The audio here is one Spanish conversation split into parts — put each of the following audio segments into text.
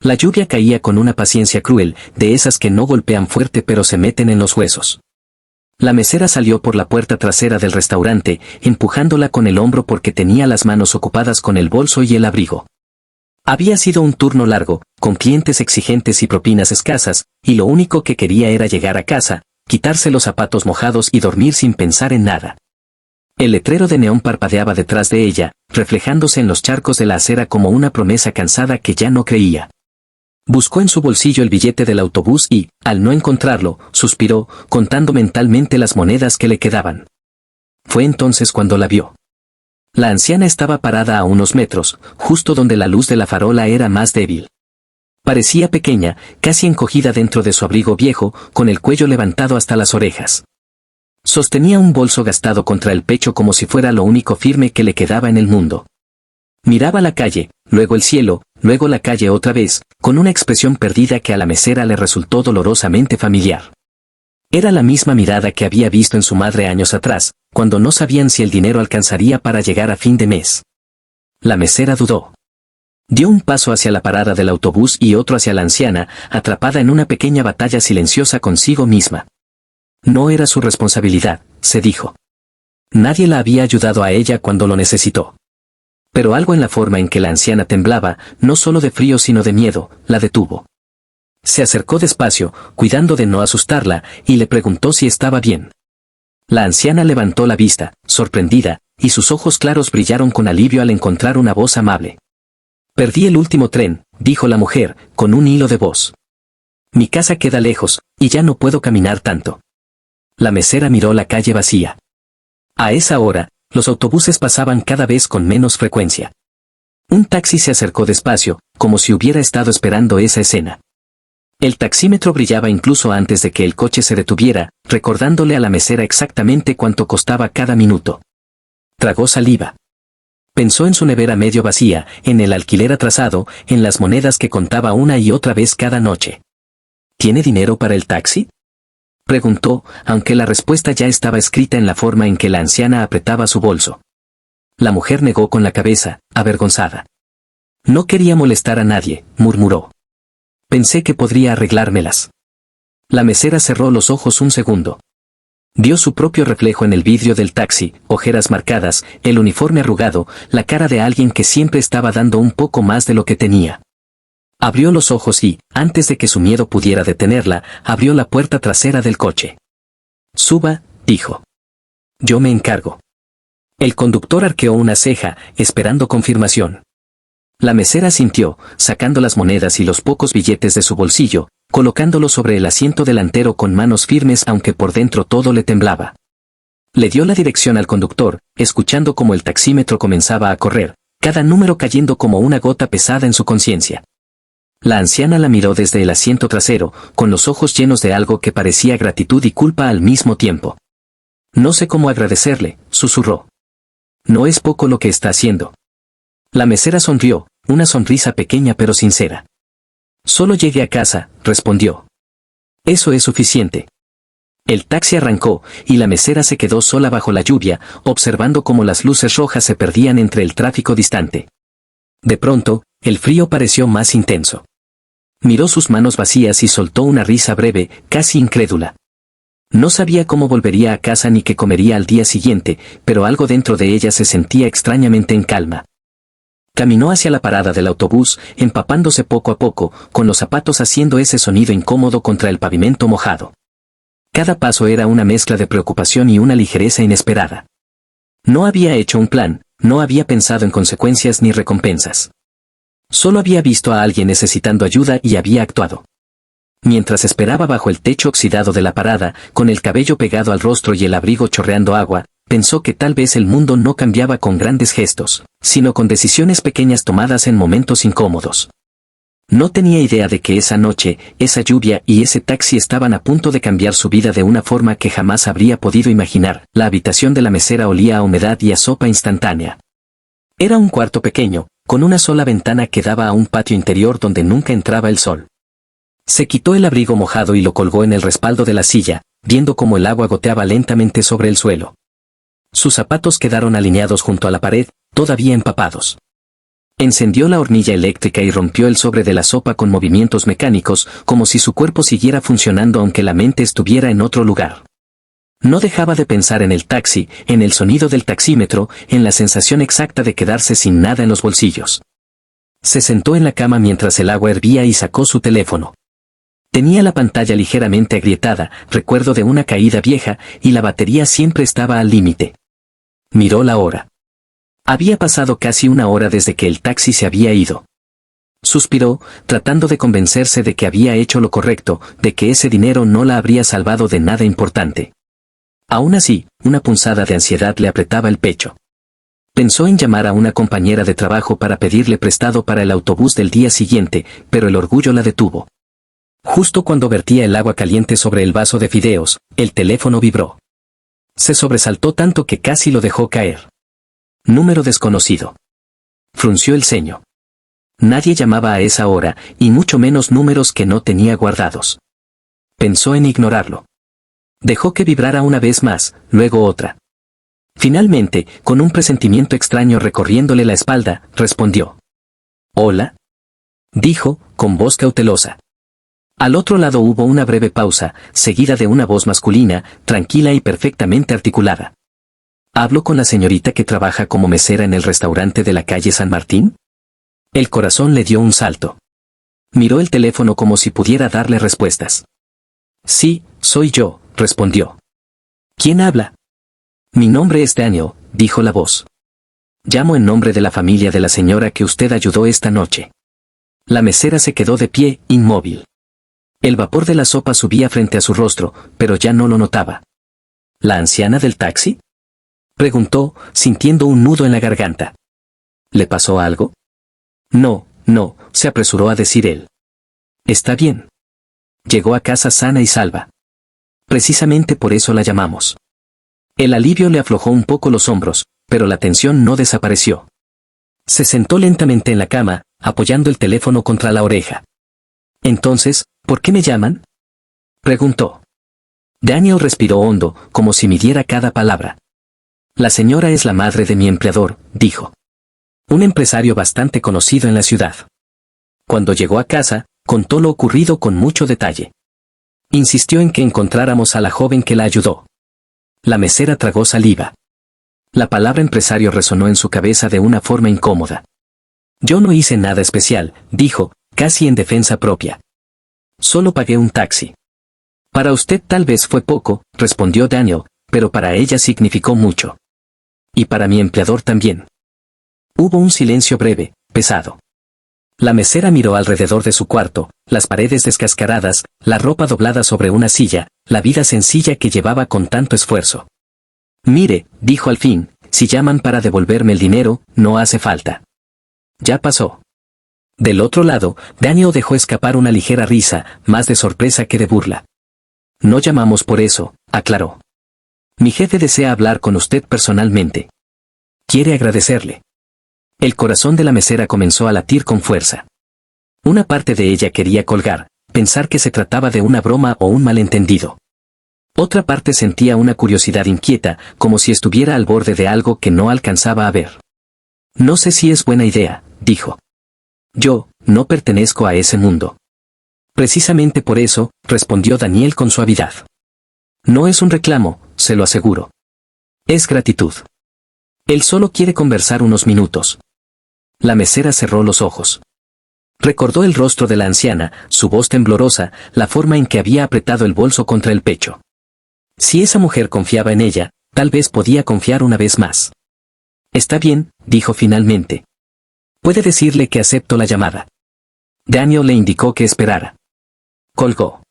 La lluvia caía con una paciencia cruel, de esas que no golpean fuerte pero se meten en los huesos. La mesera salió por la puerta trasera del restaurante, empujándola con el hombro porque tenía las manos ocupadas con el bolso y el abrigo. Había sido un turno largo, con clientes exigentes y propinas escasas, y lo único que quería era llegar a casa, quitarse los zapatos mojados y dormir sin pensar en nada. El letrero de neón parpadeaba detrás de ella, reflejándose en los charcos de la acera como una promesa cansada que ya no creía. Buscó en su bolsillo el billete del autobús y, al no encontrarlo, suspiró, contando mentalmente las monedas que le quedaban. Fue entonces cuando la vio. La anciana estaba parada a unos metros, justo donde la luz de la farola era más débil. Parecía pequeña, casi encogida dentro de su abrigo viejo, con el cuello levantado hasta las orejas. Sostenía un bolso gastado contra el pecho como si fuera lo único firme que le quedaba en el mundo. Miraba la calle, luego el cielo, luego la calle otra vez, con una expresión perdida que a la mesera le resultó dolorosamente familiar. Era la misma mirada que había visto en su madre años atrás, cuando no sabían si el dinero alcanzaría para llegar a fin de mes. La mesera dudó. Dio un paso hacia la parada del autobús y otro hacia la anciana, atrapada en una pequeña batalla silenciosa consigo misma. No era su responsabilidad, se dijo. Nadie la había ayudado a ella cuando lo necesitó. Pero algo en la forma en que la anciana temblaba, no solo de frío sino de miedo, la detuvo. Se acercó despacio, cuidando de no asustarla, y le preguntó si estaba bien. La anciana levantó la vista, sorprendida, y sus ojos claros brillaron con alivio al encontrar una voz amable. «Perdí el último tren», dijo la mujer, con un hilo de voz. «Mi casa queda lejos, y ya no puedo caminar tanto». La mesera miró la calle vacía. A esa hora, los autobuses pasaban cada vez con menos frecuencia. Un taxi se acercó despacio, como si hubiera estado esperando esa escena. El taxímetro brillaba incluso antes de que el coche se detuviera, recordándole a la mesera exactamente cuánto costaba cada minuto. Tragó saliva. Pensó en su nevera medio vacía, en el alquiler atrasado, en las monedas que contaba una y otra vez cada noche. ¿Tiene dinero para el taxi?, preguntó, aunque la respuesta ya estaba escrita en la forma en que la anciana apretaba su bolso. La mujer negó con la cabeza, avergonzada. «No quería molestar a nadie», murmuró. «Pensé que podría arreglármelas». La mesera cerró los ojos un segundo. Vio su propio reflejo en el vidrio del taxi, ojeras marcadas, el uniforme arrugado, la cara de alguien que siempre estaba dando un poco más de lo que tenía. Abrió los ojos y, antes de que su miedo pudiera detenerla, abrió la puerta trasera del coche. «Suba», dijo. «Yo me encargo». El conductor arqueó una ceja, esperando confirmación. La mesera asintió, sacando las monedas y los pocos billetes de su bolsillo, colocándolos sobre el asiento delantero con manos firmes aunque por dentro todo le temblaba. Le dio la dirección al conductor, escuchando cómo el taxímetro comenzaba a correr, cada número cayendo como una gota pesada en su conciencia. La anciana la miró desde el asiento trasero, con los ojos llenos de algo que parecía gratitud y culpa al mismo tiempo. «No sé cómo agradecerle», susurró. «No es poco lo que está haciendo». La mesera sonrió, una sonrisa pequeña pero sincera. «Solo llegué a casa», respondió. «Eso es suficiente». El taxi arrancó, y la mesera se quedó sola bajo la lluvia, observando cómo las luces rojas se perdían entre el tráfico distante. De pronto, el frío pareció más intenso. Miró sus manos vacías y soltó una risa breve, casi incrédula. No sabía cómo volvería a casa ni qué comería al día siguiente, pero algo dentro de ella se sentía extrañamente en calma. Caminó hacia la parada del autobús, empapándose poco a poco, con los zapatos haciendo ese sonido incómodo contra el pavimento mojado. Cada paso era una mezcla de preocupación y una ligereza inesperada. No había hecho un plan, no había pensado en consecuencias ni recompensas. Solo había visto a alguien necesitando ayuda y había actuado. Mientras esperaba bajo el techo oxidado de la parada, con el cabello pegado al rostro y el abrigo chorreando agua, pensó que tal vez el mundo no cambiaba con grandes gestos, sino con decisiones pequeñas tomadas en momentos incómodos. No tenía idea de que esa noche, esa lluvia y ese taxi estaban a punto de cambiar su vida de una forma que jamás habría podido imaginar. La habitación de la mesera olía a humedad y a sopa instantánea. Era un cuarto pequeño, con una sola ventana que daba a un patio interior donde nunca entraba el sol. Se quitó el abrigo mojado y lo colgó en el respaldo de la silla, viendo cómo el agua goteaba lentamente sobre el suelo. Sus zapatos quedaron alineados junto a la pared, todavía empapados. Encendió la hornilla eléctrica y rompió el sobre de la sopa con movimientos mecánicos, como si su cuerpo siguiera funcionando aunque la mente estuviera en otro lugar. No dejaba de pensar en el taxi, en el sonido del taxímetro, en la sensación exacta de quedarse sin nada en los bolsillos. Se sentó en la cama mientras el agua hervía y sacó su teléfono. Tenía la pantalla ligeramente agrietada, recuerdo de una caída vieja, y la batería siempre estaba al límite. Miró la hora. Había pasado casi una hora desde que el taxi se había ido. Suspiró, tratando de convencerse de que había hecho lo correcto, de que ese dinero no la habría salvado de nada importante. Aún así, una punzada de ansiedad le apretaba el pecho. Pensó en llamar a una compañera de trabajo para pedirle prestado para el autobús del día siguiente, pero el orgullo la detuvo. Justo cuando vertía el agua caliente sobre el vaso de fideos, el teléfono vibró. Se sobresaltó tanto que casi lo dejó caer. Número desconocido. Frunció el ceño. Nadie llamaba a esa hora, y mucho menos números que no tenía guardados. Pensó en ignorarlo. Dejó que vibrara una vez más, luego otra. Finalmente, con un presentimiento extraño recorriéndole la espalda, respondió. «¿Hola?», dijo, con voz cautelosa. Al otro lado hubo una breve pausa, seguida de una voz masculina, tranquila y perfectamente articulada. «¿Hablo con la señorita que trabaja como mesera en el restaurante de la calle San Martín?». El corazón le dio un salto. Miró el teléfono como si pudiera darle respuestas. «Sí, soy yo», respondió. «¿Quién habla?». «Mi nombre es Daniel», dijo la voz. «Llamo en nombre de la familia de la señora que usted ayudó esta noche». La mesera se quedó de pie, inmóvil. El vapor de la sopa subía frente a su rostro, pero ya no lo notaba. «¿La anciana del taxi?», preguntó, sintiendo un nudo en la garganta. «¿Le pasó algo?». «No, se apresuró a decir él. «Está bien. Llegó a casa sana y salva. Precisamente por eso la llamamos». El alivio le aflojó un poco los hombros, pero la tensión no desapareció. Se sentó lentamente en la cama, apoyando el teléfono contra la oreja. «Entonces, ¿por qué me llaman?», preguntó. Daniel respiró hondo, como si midiera cada palabra. «La señora es la madre de mi empleador», dijo. «Un empresario bastante conocido en la ciudad». Cuando llegó a casa, contó lo ocurrido con mucho detalle. Insistió en que encontráramos a la joven que la ayudó. La mesera tragó saliva. La palabra empresario resonó en su cabeza de una forma incómoda. «Yo no hice nada especial», dijo, casi en defensa propia. «Solo pagué un taxi». «Para usted tal vez fue poco», respondió Daniel, «pero para ella significó mucho. Y para mi empleador también». Hubo un silencio breve, pesado. La mesera miró alrededor de su cuarto, las paredes descascaradas, la ropa doblada sobre una silla, la vida sencilla que llevaba con tanto esfuerzo. «Mire», dijo al fin, «si llaman para devolverme el dinero, no hace falta. Ya pasó». Del otro lado, Daniel dejó escapar una ligera risa, más de sorpresa que de burla. «No llamamos por eso», aclaró. «Mi jefe desea hablar con usted personalmente. Quiere agradecerle». El corazón de la mesera comenzó a latir con fuerza. Una parte de ella quería colgar, pensar que se trataba de una broma o un malentendido. Otra parte sentía una curiosidad inquieta, como si estuviera al borde de algo que no alcanzaba a ver. «No sé si es buena idea», dijo. «Yo, no pertenezco a ese mundo». «Precisamente por eso», respondió Daniel con suavidad. «No es un reclamo, se lo aseguro. Es gratitud. Él solo quiere conversar unos minutos». La mesera cerró los ojos. Recordó el rostro de la anciana, su voz temblorosa, la forma en que había apretado el bolso contra el pecho. Si esa mujer confiaba en ella, tal vez podía confiar una vez más. «Está bien», dijo finalmente. «Puede decirle que acepto la llamada». Daniel le indicó que esperara. Colgó.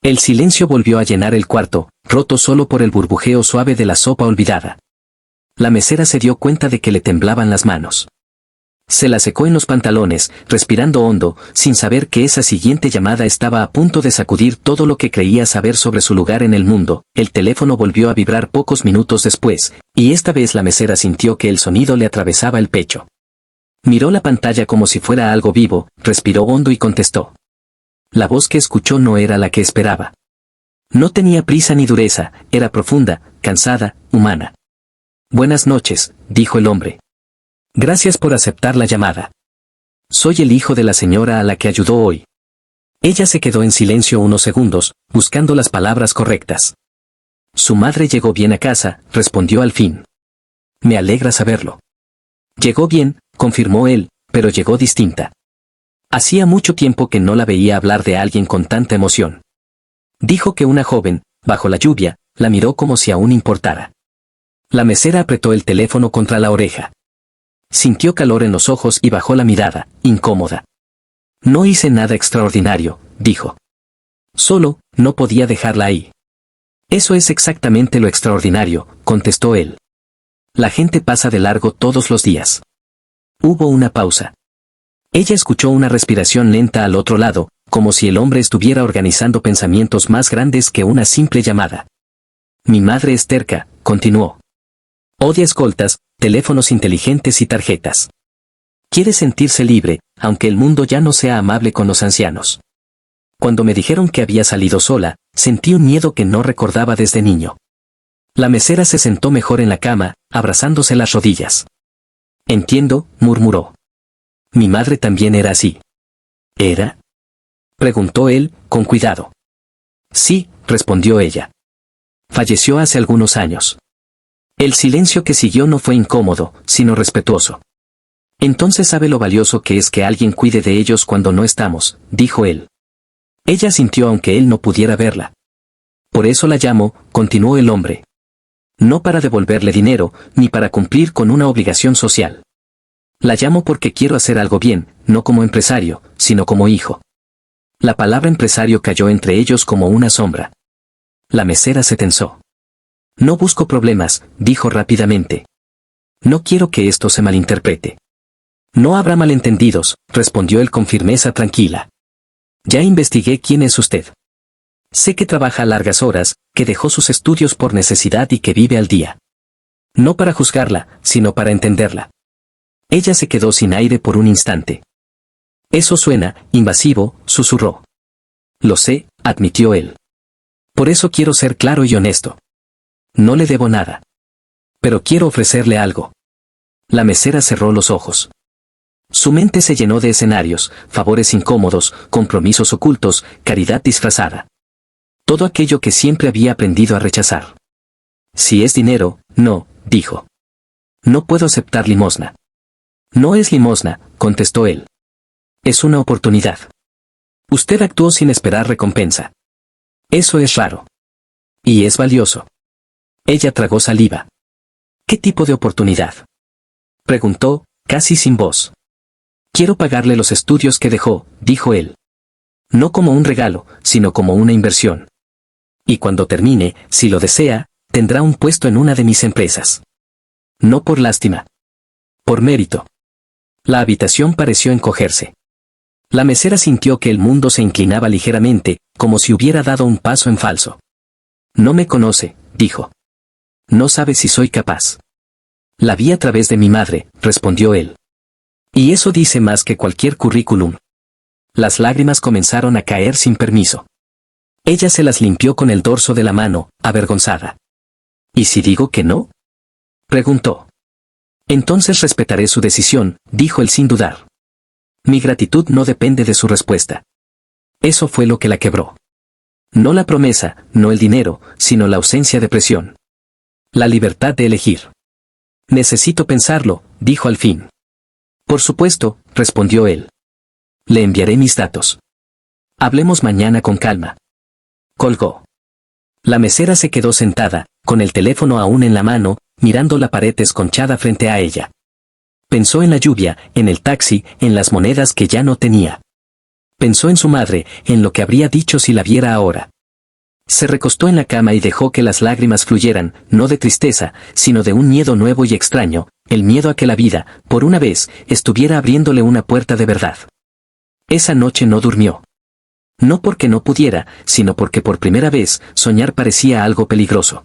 El silencio volvió a llenar el cuarto, roto solo por el burbujeo suave de la sopa olvidada. La mesera se dio cuenta de que le temblaban las manos. Se la secó en los pantalones, respirando hondo, sin saber que esa siguiente llamada estaba a punto de sacudir todo lo que creía saber sobre su lugar en el mundo. El teléfono volvió a vibrar pocos minutos después, y esta vez la mesera sintió que el sonido le atravesaba el pecho. Miró la pantalla como si fuera algo vivo, respiró hondo y contestó. La voz que escuchó no era la que esperaba. No tenía prisa ni dureza, era profunda, cansada, humana. «Buenas noches», dijo el hombre. Gracias por aceptar la llamada. Soy el hijo de la señora a la que ayudó hoy. Ella se quedó en silencio unos segundos, buscando las palabras correctas. Su madre llegó bien a casa, respondió al fin. Me alegra saberlo. Llegó bien, confirmó él, pero llegó distinta. Hacía mucho tiempo que no la veía hablar de alguien con tanta emoción. Dijo que una joven, bajo la lluvia, la miró como si aún importara. La mesera apretó el teléfono contra la oreja. Sintió calor en los ojos y bajó la mirada, incómoda. No hice nada extraordinario, dijo. Solo, no podía dejarla ahí. Eso es exactamente lo extraordinario, contestó él. La gente pasa de largo todos los días. Hubo una pausa. Ella escuchó una respiración lenta al otro lado, como si el hombre estuviera organizando pensamientos más grandes que una simple llamada. Mi madre es terca, continuó. Odia escoltas, teléfonos inteligentes y tarjetas. Quiere sentirse libre, aunque el mundo ya no sea amable con los ancianos. Cuando me dijeron que había salido sola, sentí un miedo que no recordaba desde niño. La mesera se sentó mejor en la cama, abrazándose las rodillas. Entiendo, murmuró. Mi madre también era así. ¿Era? Preguntó él, con cuidado. Sí, respondió ella. Falleció hace algunos años. El silencio que siguió no fue incómodo, sino respetuoso. Entonces sabe lo valioso que es que alguien cuide de ellos cuando no estamos, dijo él. Ella sintió aunque él no pudiera verla. Por eso la llamo, continuó el hombre. No para devolverle dinero, ni para cumplir con una obligación social. La llamo porque quiero hacer algo bien, no como empresario, sino como hijo. La palabra empresario cayó entre ellos como una sombra. La mesera se tensó. No busco problemas, dijo rápidamente. No quiero que esto se malinterprete. No habrá malentendidos, respondió él con firmeza tranquila. Ya investigué quién es usted. Sé que trabaja largas horas, que dejó sus estudios por necesidad y que vive al día. No para juzgarla, sino para entenderla. Ella se quedó sin aire por un instante. Eso suena invasivo, susurró. Lo sé, admitió él. Por eso quiero ser claro y honesto. No le debo nada. Pero quiero ofrecerle algo. La mesera cerró los ojos. Su mente se llenó de escenarios, favores incómodos, compromisos ocultos, caridad disfrazada. Todo aquello que siempre había aprendido a rechazar. Si es dinero, no, dijo. No puedo aceptar limosna. No es limosna, contestó él. Es una oportunidad. Usted actuó sin esperar recompensa. Eso es raro. Y es valioso. Ella tragó saliva. ¿Qué tipo de oportunidad? Preguntó, casi sin voz. Quiero pagarle los estudios que dejó, dijo él. No como un regalo, sino como una inversión. Y cuando termine, si lo desea, tendrá un puesto en una de mis empresas. No por lástima. Por mérito. La habitación pareció encogerse. La mesera sintió que el mundo se inclinaba ligeramente, como si hubiera dado un paso en falso. No me conoce, dijo. No sabe si soy capaz. La vi a través de mi madre, respondió él. Y eso dice más que cualquier currículum. Las lágrimas comenzaron a caer sin permiso. Ella se las limpió con el dorso de la mano, avergonzada. ¿Y si digo que no? Preguntó. Entonces respetaré su decisión, dijo él sin dudar. Mi gratitud no depende de su respuesta. Eso fue lo que la quebró. No la promesa, no el dinero, sino la ausencia de presión. La libertad de elegir. Necesito pensarlo, dijo al fin. Por supuesto, respondió él. Le enviaré mis datos. Hablemos mañana con calma. Colgó. La mesera se quedó sentada, con el teléfono aún en la mano, mirando la pared esconchada frente a ella. Pensó en la lluvia, en el taxi, en las monedas que ya no tenía. Pensó en su madre, en lo que habría dicho si la viera ahora. Se recostó en la cama y dejó que las lágrimas fluyeran, no de tristeza, sino de un miedo nuevo y extraño, el miedo a que la vida, por una vez, estuviera abriéndole una puerta de verdad. Esa noche no durmió. No porque no pudiera, sino porque por primera vez, soñar parecía algo peligroso.